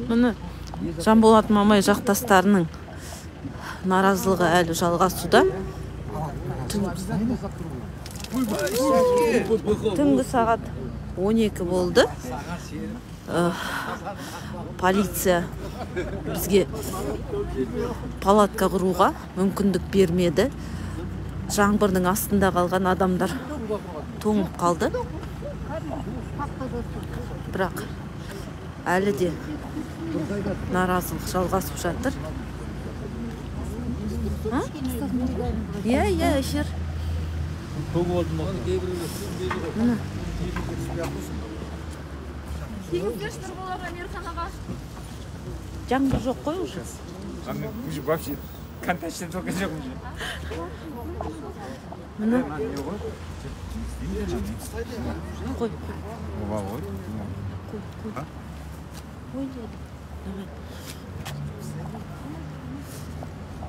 Міне Жанболат Мамай жақтастарының наразылығы әлі жалғасуда. Түнгі сағат 12 болды. Полиция бізге палатка құруға мүмкіндік бермеді. Жаңбырдың астында қалған адамдар тоңып қалды. Бірақ әлі де наразылық жалғасып жатыр. Иә, әшер. Жаңбыр жоқ қой уже. Уже вообще контактен только жоқ уже. Міне. Қой.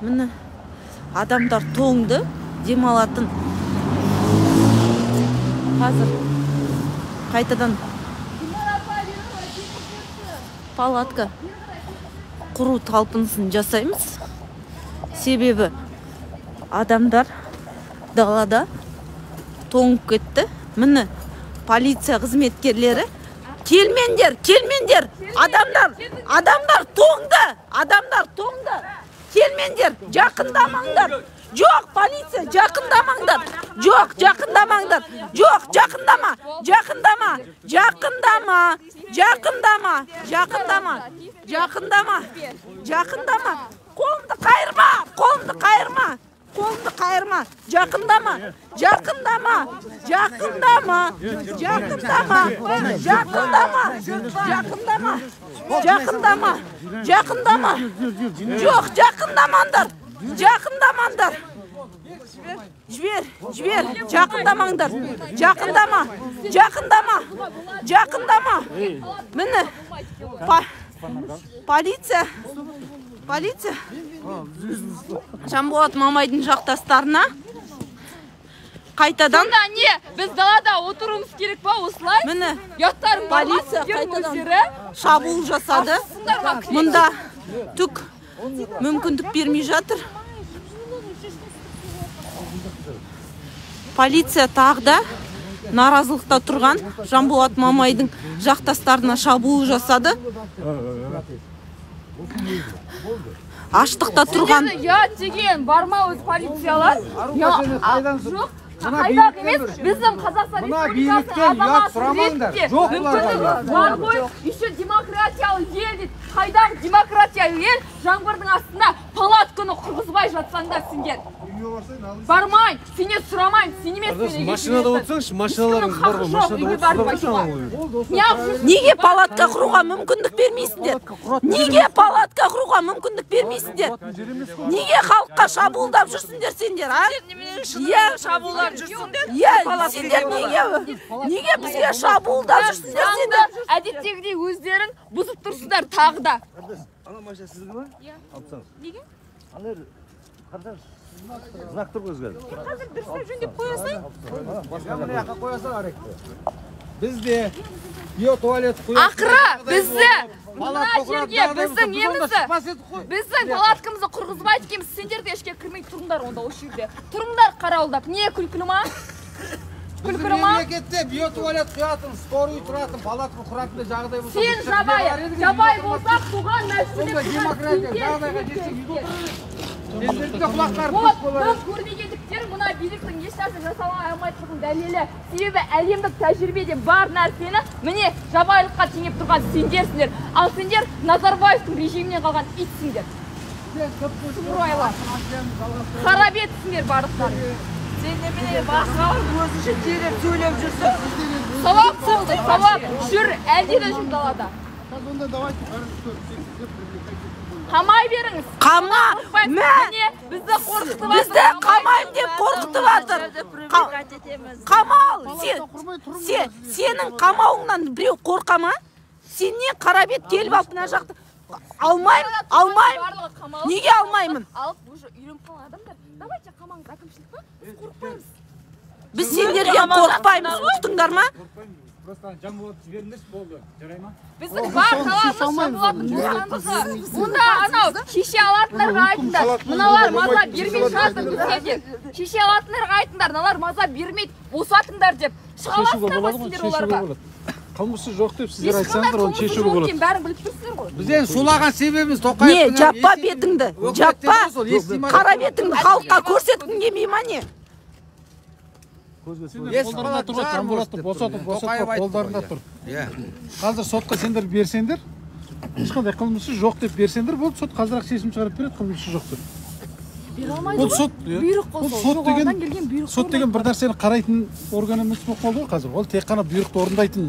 Міне адамдар тоңды, демалатын. Қазір қайтадан палатка құру талпынысын жасаймыз. Себебі адамдар далада тоңып кетті. Міне полиция қызметкерлері келмендер, адамдар тоңды. Келмендер, жақындамаңдар. Жоқ, полиция, жақындамаңдар. Жоқ, жақындама. Қолымды қайырма. Жақындама. Жоқ, жақындамаңдар. Жібер, жақындамаңдар. Жақындама. Міне полиция Жанболат Мамайдың жақтастарына қайтадан біз далада отыруымыз керек па осылай? Міне полиция қайтадан шабуыл жасады. Мұнда түк мүмкіндік бермей жатыр. Полиция тағда наразылықта тұрған Жанболат Мамайдың жақтастарына шабуыл жасады. Аштықта тұрған деген барма өз полициялар. Жоқ, қайдақ емес, біздің Қазақстан Республикасының мүмкіндігі бар ғой. Еще демократиялы ел дейді. Қайдақ демократиялы ел жаңбырдың астына палатканы құрғызбай жатсаңдар сендер. Бармай, сене сұрамайын, сенемес менеге. Машинада отырсаңшы, машиналарыңыз бар ғой, машинада отырсаңшы. Неге палатка құруға мүмкіндік бермейсіңдер? Неге халыққа шабуылдап жүрсіңдер сендер, а? Шабуылдап жүрсіңдер? Сендер неге бізге шабуылдап жүрсіңдер сендер? Әдеттегідей өздерін бұзып тұрсыңдар тағы да. Ана машина сізгі ма? Алсаңыз. Неге? Қарсаңыз. Знак тұр өзгер. Қазір дұрыстап жөндеп қоясың. Мына жаққа қоясың аректі. Бізде биотуалет қоясың. Ақыры бізді мына жерге біздің немізді, біздің палаткамызды құрғызбайды екенбіз. Сендер де ешке кірмей тұрыңдар онда осы жерде. Тұрыңдар қарауылдап. Не күлкілі ма? Күлкілі ма? Мемлекетте биотуалет құятын, скорый тұратын, палатка құратынды жағдай болса. Сен жабай болсақ, туған мәселе демократия жағдайға жетсек. Біз көрмегендіктер мұна биліктің ешнәрсе жасалмай алмайтындығының дәлелі. Себебі әлемдік тәжірибеде бар нәрсені міне жабайылыққа теңеп тұрған сендерсіңдер. Ал сендер Назарбаевтың режимінен қалған итсіңдер. Сұрайлар. Харап етсіңдер барлықтары. Сен немене басқалар өзінше тереп сөйлеп жүрсің. Сауап болды, сауап. Жүр, әлде де жүр далада. Қамай беріңіз. Қама! Бізді қорқытып жатыр. Бізді қамайым деп қорқытып жатыр. Қамал! Сенің қамауыңнан біреу қорқа ма? Сен не қарабет келіп алып мына жақты? Алмайым. Неге алмаймын? Алып уже үйреніп қалған адамдар. Давайте қамаңыз әкімшілік па? Біз қорықпаймыз. Біз сендерден қорықпаймыз. Ұқтыңдар ма? просто Жанболат жіберіңдерші болды. Жарай ма? Біздің бар талабымыз Жанболаттың бостандығы. Онда анау шеше алатындарға айтыңдар. Мыналар маза бермей жатыр бізге деп. Шеше алатындарға айтыңдар, мыналар маза бермейді, босатыңдар деп. Шығаласыңдар ма сендер оларға? Қылмысы жоқ деп сіздер айтсаңыздар, оны шешуге болады. Бәрін біліп тұрсыздар ғой. Біз енді шулаған себебіміз Не, Тоқаевтың жаппа бетіңді, жаппа, қара бетіңді халыққа көрсеткің келмей ма не? Қолдарында тұр, Жанболатты босатып, қолдарында тұр. Қазір сотқа сендер берсеңдер, ешқандай қылмысы жоқ деп берсеңдер, болды, сот қазір шешім шығарып береді, қылмысы жоқ деп. Бере алмайды ғой. Сот деген бір нәрсені қарайтын орган емес болып қалды ғой қазір. Ол тек қана бұйрықты орындайтын.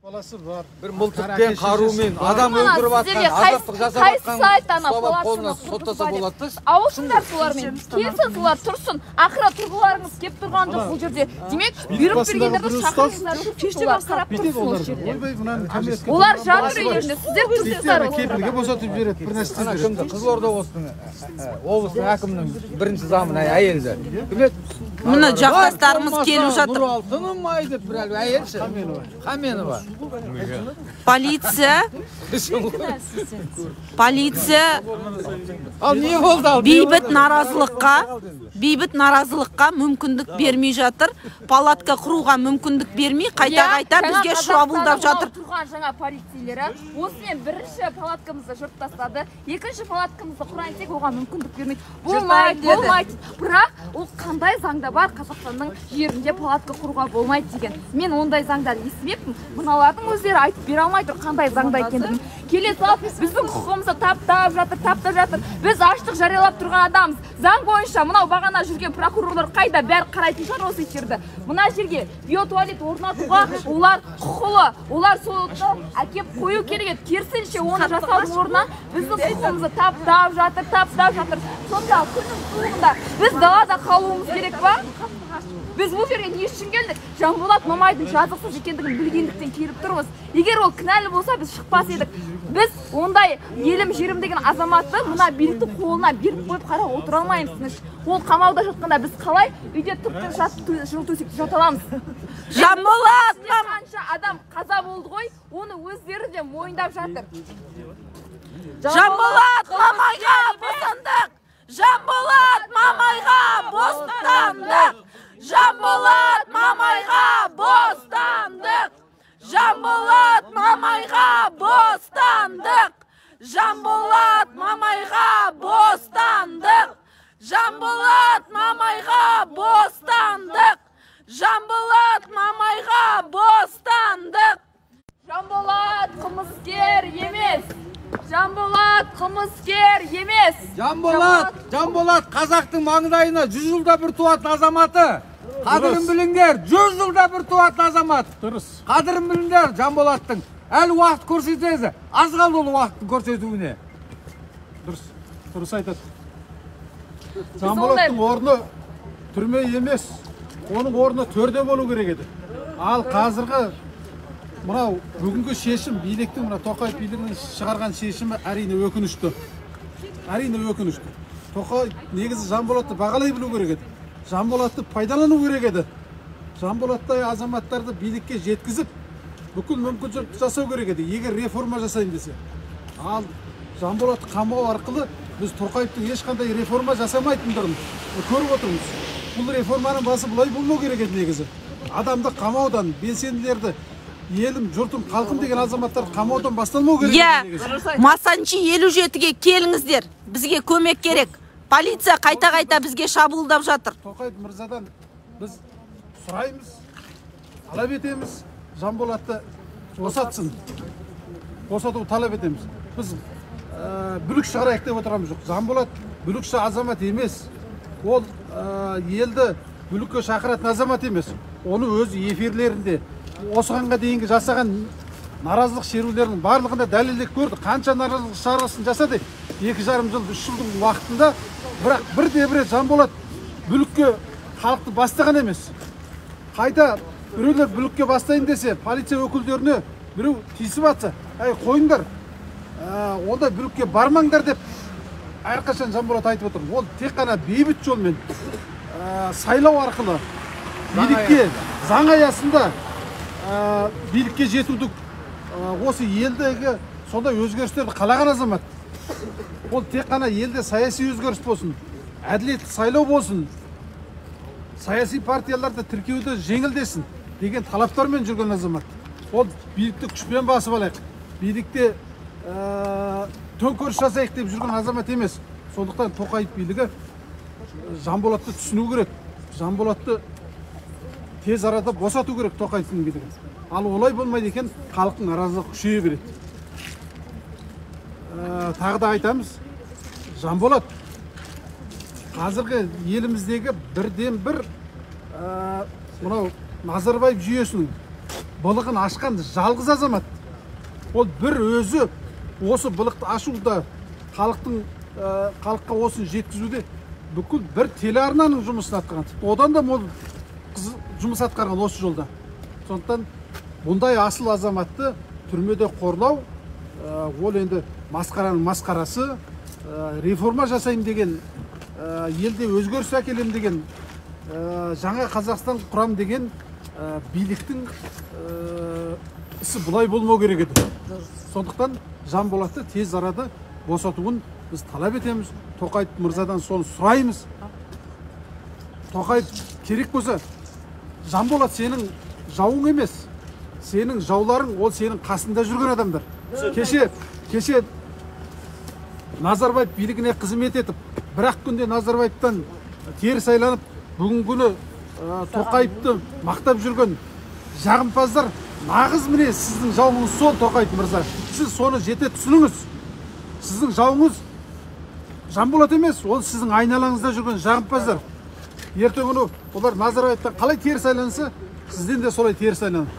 Баласы бар. бір мылтықпен, қарумен адам өлтіріп атқан, азаптық жасап атқан ұстап қолына соттаса болады. Ауысыңдар солармен, келсін солар тұрсын. Ақыры тұрғыларыңыз кеп тұрған жоқ бұл жерде. Демек, бұйрық бергендерді шақырыңыздар, олар қарап тұрсын ол жерде. Олар жатыр үйлерінде, сіздер тұрсыздар олар. Кепілге босатып береді, бір нәрсе береді. Қызылорда облысының әкімінің бірінші замын әйелді. Мына жақтастарымыз келіп жатыр. Нұралтыны май деп бір әлі әйелші. Хаменова. Полиция Ал не болды ал? бейбіт наразылыққа мүмкіндік бермей жатыр. Палатка құруға мүмкіндік бермей, қайта бізге шабуылдап жатыр. Тұрған жаңа полицейлері осымен бірінші палаткамызды жыртып тастады. Екінші палаткамызды құрайын тек оған мүмкіндік бермейді. Болмайды. Бірақ ол қандай заңда бар Қазақстанның жерінде палатка құруға болмайды деген. Мен ондай заңдар естімеппін. Мыналардың өздері айтып бере алмай тұр қандай заңда екендігін. Келе салып біздің құқығымызды таптап жатыр. Біз аштық жариялап тұрған адамыз. Заң бойынша мынау бағана жүрген прокурорлар қайда бәрі қарайтын шығар осы иттерді. Мына жерге биотуалет орнатуға олар құқылы. Олар сотты әкеп қою керек еді. Керісінше оны жасаудың орнына біздің құқығымызды таптап жатыр. Сонда күннің суығында біз далада қалуымыз керек па? Біз бұл жерге не үшін келдік? Жанболат Мамайдың жазықсыз екендігін білгендіктен келіп тұрмыз. Егер ол кінәлі болса, біз шықпас едік. Біз ондай елім жерім деген азаматты мына биліктің қолына беріп қойып қарап отыра алмаймыз. Ол қамауда жатқанда біз қалай үйде тұрып жылы төсекте жата аламыз? Жанболат! Қанша адам қаза болды ғой, оны өздері де мойындап жатыр. Жанболат Мамайға бостандық! Жанболат Мамайға бостандық! Жанболат Мамайға бостандық! Жанболат Мамайға бостандық! Жанболат Мамайға бостандық! Жанболат Мамайға бостандық! Жанболат Мамайға бостандық! Жанболат қылмыскер емес! Жанболат қылмыскер емес! Жанболат қазақтың маңдайына 100 жылда бір туатын азаматы. Қадірін біліңдер, 100 жылда бір туатын азамат. Дұрыс. Қадірін біліңдер Жанболаттың. Әлі уақыт көрсетеді. Аз қалды ол уақыттың көрсетуіне. Дұрыс айтады. Жанболаттың орны түрме емес, оның орны төрде болу керек еді. Ал қазіргі мынау бүгінгі шешім, биліктің мына Тоқаев билігінің шығарған шешімі әрине өкінішті. Тоқаев негізі Жанболатты бағалай білу керек еді. Жанболатты пайдалану керек еді. Жанболаттай азаматтарды билікке жеткізіп, бүкіл мүмкіншілікті жасау керек еді, егер реформа жасайын десе. Ал Жанболатты қамау арқылы біз Тоқаевтың ешқандай реформа жасамайтындығын көріп отырмыз. Бұл реформаның басы бұлай болмау керек еді негізі. Адамды қамаудан, белсенділерді, елім, жұртым, халқым деген азаматтар қамаудан басталмау керек еді негізі. Масанчи 57-ге келіңіздер. Бізге көмек керек. Полиция қайта бізге шабуылдап жатыр. Тоқаев мырзадан біз сұраймыз, талап етеміз, Жанболатты босатсын. Босату талап етеміз. Біз бүлік шығарайық деп отырамыз жоқ. Жанболат бүлікші азамат емес. Ол елді бүлікке шақыратын азамат емес. Оны өз эфирлерінде, осығанға дейінгі жасаған наразылық шерулерінің барлығында дәлелдеп көрді. Қанша наразылық шарасын жасады 2,5 жыл 3 жылдың уақытында, бірақ бірде-бір Жанболат бүлікке халықты бастаған емес. Қайта біреулер бүлікке бастайын десе, полиция өкілдеріне біреу тиісіп атса, қойыңдар, онда бүлікке бармаңдар деп әрқашан Жанболат айтып отыр. Ол тек қана бейбіт жолмен сайлау арқылы билікке, заң аясында билікке жетуді, осы елдегі сондай өзгерістерді қалаған азамат. Ол тек қана елде саяси өзгеріс болсын, әділетті сайлау болсын, саяси партияларды тіркеуді жеңілдесін деген талаптармен жүрген азамат. Ол билікті күшпен басып алайық, билікте төңкеріс жасайық деп жүрген азамат емес. Сондықтан Тоқаев билігі Жанболатты түсіну керек. Жанболатты тез арада босату керек Тоқаевтың билігі. Ал олай болмайды екен, халықтың наразылығы күшейе береді. Тағы да айтамыз, Жанболат қазіргі еліміздегі бірден бір мынау Назарбаев жүйесінің былығын ашқан жалғыз азамат. Ол бір өзі осы былықты ашуда, халыққа осын жеткізуде бүкіл бір телеарнаның жұмысын атқарған. Одан да мол жұмыс атқарған осы жолда. Сондықтан бұндай асыл азаматты түрмеде қорлау, ол енді масқараның масқарасы, реформа жасайым деген, елде өзгеріс әкелем деген, жаңа Қазақстан құрам деген биліктің ісі бұлай болмау керек еді. Сондықтан Жанболатты тез арада босатуын біз талап етеміз. Тоқаев мырзадан соны сұраймыз. Тоқаев керек болса, Жанболат сенің жауың емес, сенің жауларың ол сенің қасында жүрген адамдар. Кеше Назарбаев билігіне қызмет етіп, бірақ күнде Назарбаевтан теріс сайланып, бүгінгі күні Тоқаевты мақтап жүрген жағымпаздар нағыз міне сіздің жауыңыз сол. Тоқаев мырза, сіз соны жете түсініңіз. Сіздің жауыңыз Жанболат емес, ол сіздің айналаңызда жүрген жағымпаздар. Ертең күні олар Назарбаевтан қалай теріс сайланса, сізден де солай теріс сайланады.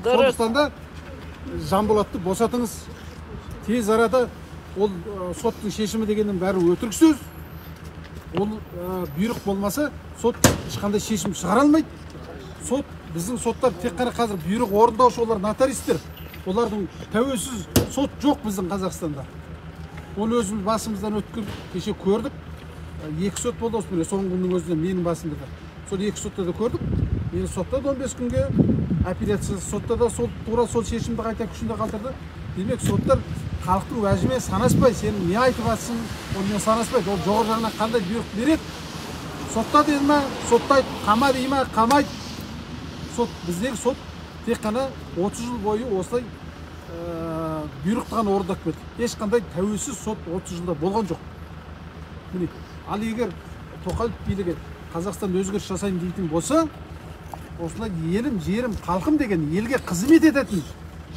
Сондықтан да Жанболатты босатыңыз. Тез арада ол соттың шешімі дегеннің бәрі өтірік сөз. Ол бұйрық болмаса, сот ешқандай шешім шығара алмайды. Сот, біздің соттар тек қана қазір бұйрық орындаушы, олар нотаристер. Олардың тәуелсіз сот жоқ біздің Қазақстанда. Оны өзіміз басымыздан өткір кеше көрдік. 2 сот болды осы міне соңғы күннің өзінде менің басымда да. Сол 2 сотта да көрдік. Мені соттады 15 күнге, апелляция сотта да тура сол шешімді қайта күшінде қалдырды. Демек соттар халықтың уәжімен санаспай, сен не айтып жатсың, онымен санаспайды. Ол жоғары жағынан қандай бұйрық береді? Сотта дейді ма, соттайды, қама дейді ма, қамайды. Біздегі сот тек қана 30 жыл бойы осылай бұйрықтан орындап кетті. Ешқандай тәуелсіз сот 30 жылда болған жоқ. Міне, ал егер Тоқаев билігі Қазақстан өзгеріс жасайын дейтін болса, осылай елім, жерім, халқым деген елге қызмет ететін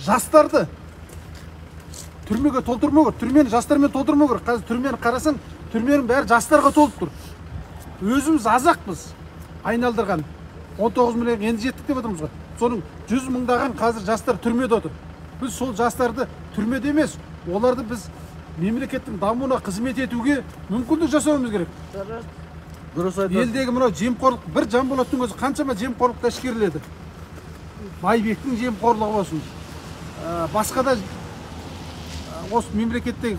жастарды түрмеге толтырмау керек. Түрмені жастармен толтырмау керек. Қазір түрмені қарасаң, түрменің бәрі жастарға толып тұр. Өзіміз азақпыз айналдырған. 19 миллион енді жеттік деп отырмыз ғой. Соның 100 мыңдаған қазір жастар түрмеде отыр. Біз сол жастарды түрмеде емес, оларды біз мемлекеттің дамуына қызмет етуге мүмкіндік жасауымыз керек. Елдегі мынау жемқорлық, бір Жанболаттың өзі қаншама жемқорлыққа әшкереледі. Байбектің жемқорлығы болсын. Басқа да осы мемлекеттегі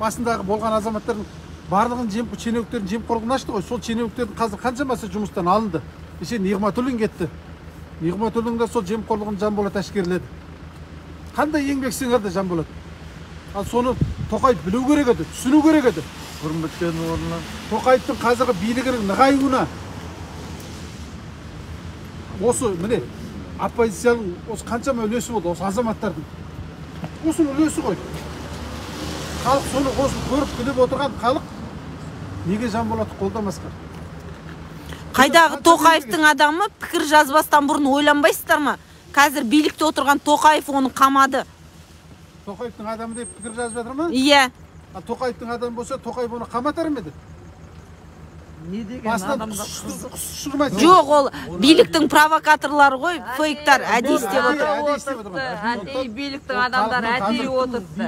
басындағы болған азаматтардың барлығын шенеуніктердің жемқорлығын ашты ғой. Сол шенеуніктердің қазір қаншамасы жұмыстан алынды. Нығматуллин кетті. Нығматуллин да сол жемқорлығын Жанболат әшкереледі. Қандай еңбек сіңірді Жанболат? Ал соны Тоқаев білу керек еді, түсіну керек еді. Құрметтен орнына. Тоқаевтың қазіргі билігінің нығаюына осы міне оппозицияның осы қаншама үлесі болды, осы азаматтардың. Осының үлесі ғой. Халық соны осы көріп біліп отырған халық неге Жанболатты қолдамасқа? Қайдағы Тоқаевтың адамы пікір жазбастан бұрын ойланбайсыздар ма? Қазір билікте отырған Тоқаев оны қамады. Тоқаевтың адамы деп пікір жазып жатыр ма? Иә. Тоқаевтың адамы болса, Тоқаев оны қаматар ма еді? Бастан ұшырмайды. Жоқ, ол биліктің провокаторлары ғой, фейктар, әдейі істеп отыр. Әдейі биліктің адамдары әдейі отырды.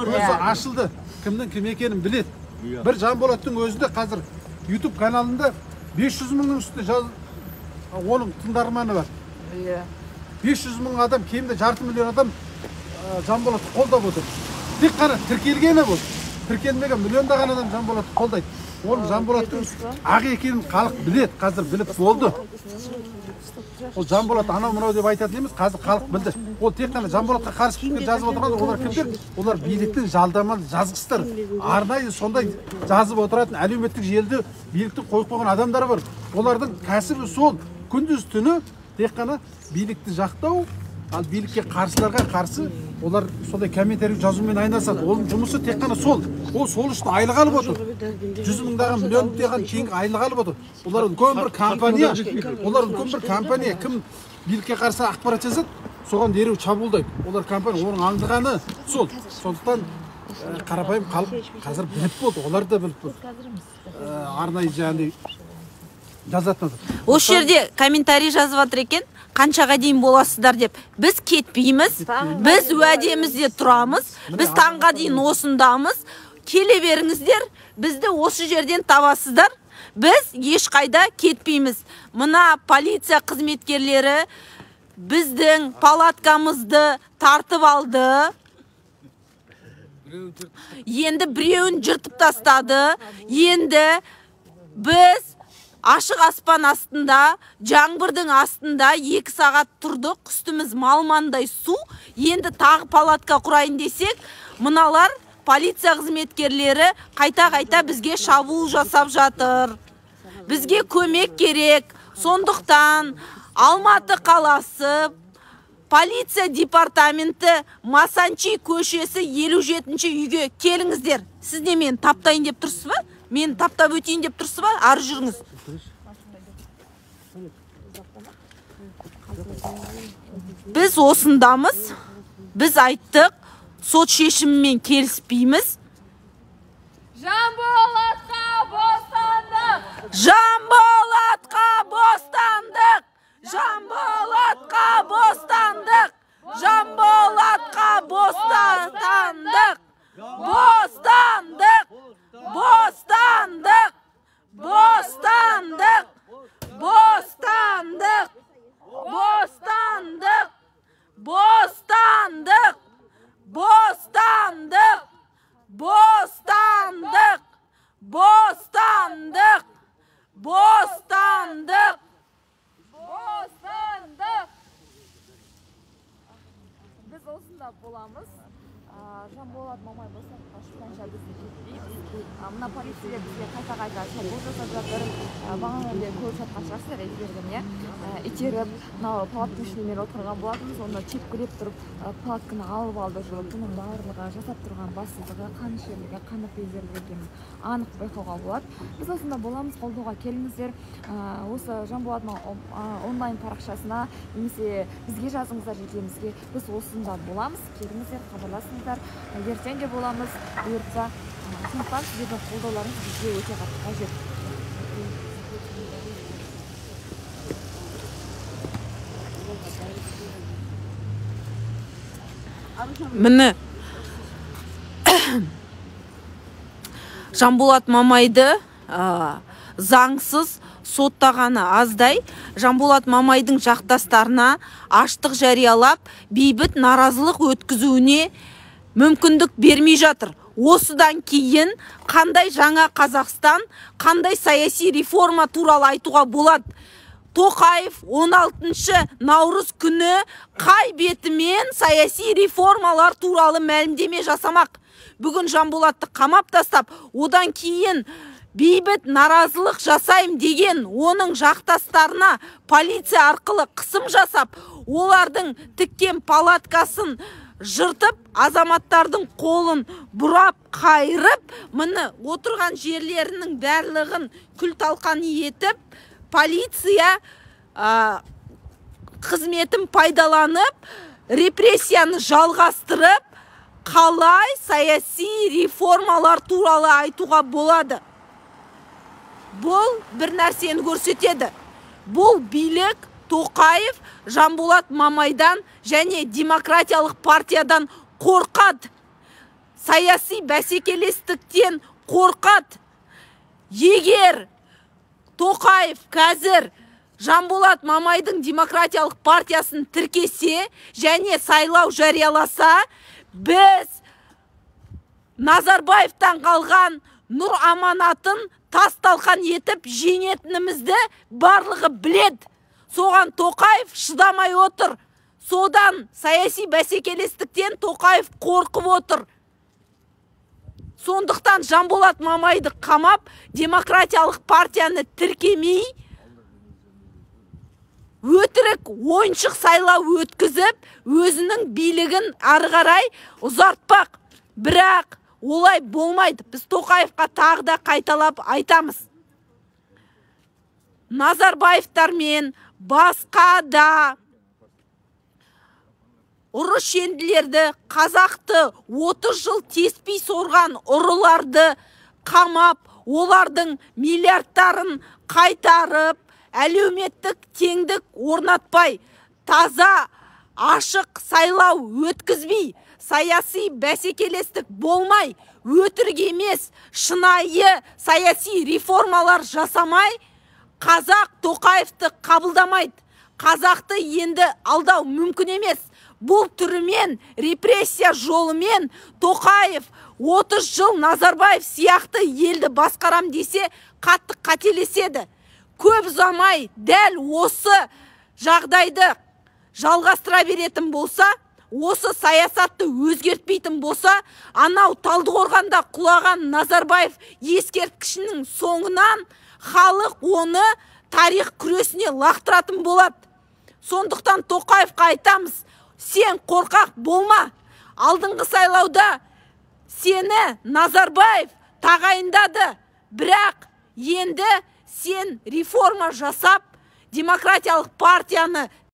Көзі ашылды. Кімнің кім екенін біледі. Бір Жанболаттың өзінде қазір YouTube каналында 500 мыңның үстінде оның тыңдарманы бар. 500 мың адам, кемінде жарты миллион адам Жанболатты қолдап отыр. Тек қана тіркелгені бұл. Тіркелмеген миллиондаған адам Жанболатты қолдайды. Оның Жанболаттың ақ екенін халық біледі, қазір біліп болды. Ол Жанболат анау мынау деп айтатын емес, қазір халық білді. Ол тек қана Жанболатқа қарсы пікір жазып отырған, олар кімдер? Олар биліктің жалдамалы жазғыстар. Арнайы сондай жазып отыратын әлеуметтік желіде биліктің қойып қойған адамдар бар. Олардың кәсібі сол, күндіз түні тек қана билікті жақтау, ал билікке қарсыларға қарсы олар сондай комментарий жазумен айналысады. Оның жұмысы тек қана сол. Ол сол үшін айлық алып отыр. 100 мыңдаған, миллиондаған теңге айлық алып отыр. Олар үлкен бір компания, кім билікке қарсы ақпарат жазады, соған дереу шабуылдайды. Олар компания, оның аңдығаны сол. Сондықтан қарапайым халық қазір біліп болды, олар да біліп болды. Арнайы жаңағыдай жазатын. Осы жерде комментарий жазып жатыр екен, қаншаға дейін боласыздар деп. Біз кетпейміз, біз уәдемізде тұрамыз, біз таңға дейін осындамыз. Келе беріңіздер, бізді осы жерден табасыздар. Біз ешқайда кетпейміз. Мына полиция қызметкерлері біздің палаткамызды тартып алды. Енді біреуін жыртып тастады. Енді біз ашық аспан астында, жаңбырдың астында 2 сағат тұрдық, үстіміз малмандай су. Енді тағы палатка құрайын десек, мыналар полиция қызметкерлері қайта-қайта бізге шабуыл жасап жатыр. Бізге көмек керек. Сондықтан Алматы қаласы полиция департаменті Масанчи көшесі 57-ші үйге келіңіздер. Сіз не мен таптайын деп тұрсыз ба? Мен таптап өтейін деп тұрсыз ба? Ары жүріңіз. Біз осындамыз. Біз айттық, сот шешімімен келіспейміз. Жанболатқа бостандық! Жанболатқа бостандық! Жанболатқа бостандық! Жанболатқа бостандық! Бостандық! Бостандық! Бостандық! Бостандық! Бостандық! Бостандық! Бостандық! Бостандық! Бостандық! Бостандық! Бостандық! Біз осында боламыз. Жанболат Мамай бостандыққа шыққанша бізді жетпейміз. Мына полиция бізге қайта-қайта шабуыл жасап жатыр. Бағана елде көріп жатқан шығарсыздар, іздерген, итеріп, мынау палатканың ішінде отырған болатынбыз. Онда тепкілеп тұрып, палатканы алып алды жүріп, бұның барлығы жасап тұрған бассыздығы, қанішерлігі, қаныпезерлігі екенін анық байқауға болады. Біз осында боламыз, қолдауға келіңіздер. Осы Жанболат онлайн парақшасына немесе бізге жазыңыздар, жетемізге. Біз осында боламыз, келіңіздер, хабарласыңыздар. Ертең де боламыз, бұйыртса. Сондықтан сіздердің қолдауларыңыз бізге өте қатты қажет. Міне Жанболат Мамайды заңсыз соттағаны аздай. Жанболат Мамайдың жақтастарына аштық жариялап, бейбіт наразылық өткізуіне мүмкіндік бермей жатыр. Осыдан кейін қандай жаңа Қазақстан, қандай саяси реформа туралы айтуға болады? Тоқаев 16-шы наурыз күні қай бетімен саяси реформалар туралы мәлімдеме жасамақ? Бүгін Жанболатты қамап тастап, одан кейін бейбіт наразылық жасайым деген оның жақтастарына полиция арқылы қысым жасап, олардың тіккен палаткасын жыртып, азаматтардың қолын бұрап қайырып, міне отырған жерлерінің барлығын күл-талқан етіп, полиция қызметін пайдаланып, репрессияны жалғастырып, қалай саяси реформалар туралы айтуға болады? бұл бір нәрсені көрсетеді. Бұл билік Тоқаев, Жанболат Мамайдан және демократиялық партиядан қорқады. Саяси бәсекелестіктен қорқады. Егер Тоқаев қазір Жанболат Мамайдың демократиялық партиясын тіркесе және сайлау жарияласа, біз Назарбаевтан қалған нұр аманатын тас-талқан етіп жеңетінімізді барлығы біледі. Соған Тоқаев шыдамай отыр. Содан саяси бәсекелестіктен Тоқаев қорқып отыр. Сондықтан Жанболат Мамайды қамап, демократиялық партияны тіркемей, өтірік ойыншық сайлау өткізіп, өзінің билігін ары қарай ұзартпақ. Бірақ олай болмайды. Біз Тоқаевқа тағы да қайталап айтамыз. Назарбаевтар мен басқа да ұры шенділерді, қазақты 30 жыл теспей сорған ұрыларды қамап, олардың миллиардтарын қайтарып, әлеуметтік теңдік орнатпай, таза ашық сайлау өткізбей, саяси бәсекелестік болмай, өтірік емес, шынайы саяси реформалар жасамай, қазақ Тоқаевты қабылдамайды. Қазақты енді алдау мүмкін емес. Бұл түрімен, репрессия жолымен Тоқаев 30 жыл Назарбаев сияқты елді басқарам десе, қатты қателеседі. Көп ұзамай дәл осы жағдайды жалғастыра беретін болса, осы саясатты өзгертпейтін болса, анау Талдықорғанда құлаған Назарбаев ескерткішінің соңынан халық оны тарих күресіне лақтыратын болады. Сондықтан Тоқаевқа айтамыз, сен қорқақ болма. Алдыңғы сайлауда сені Назарбаев тағайындады, бірақ енді сен реформа жасап, демократиялық партияны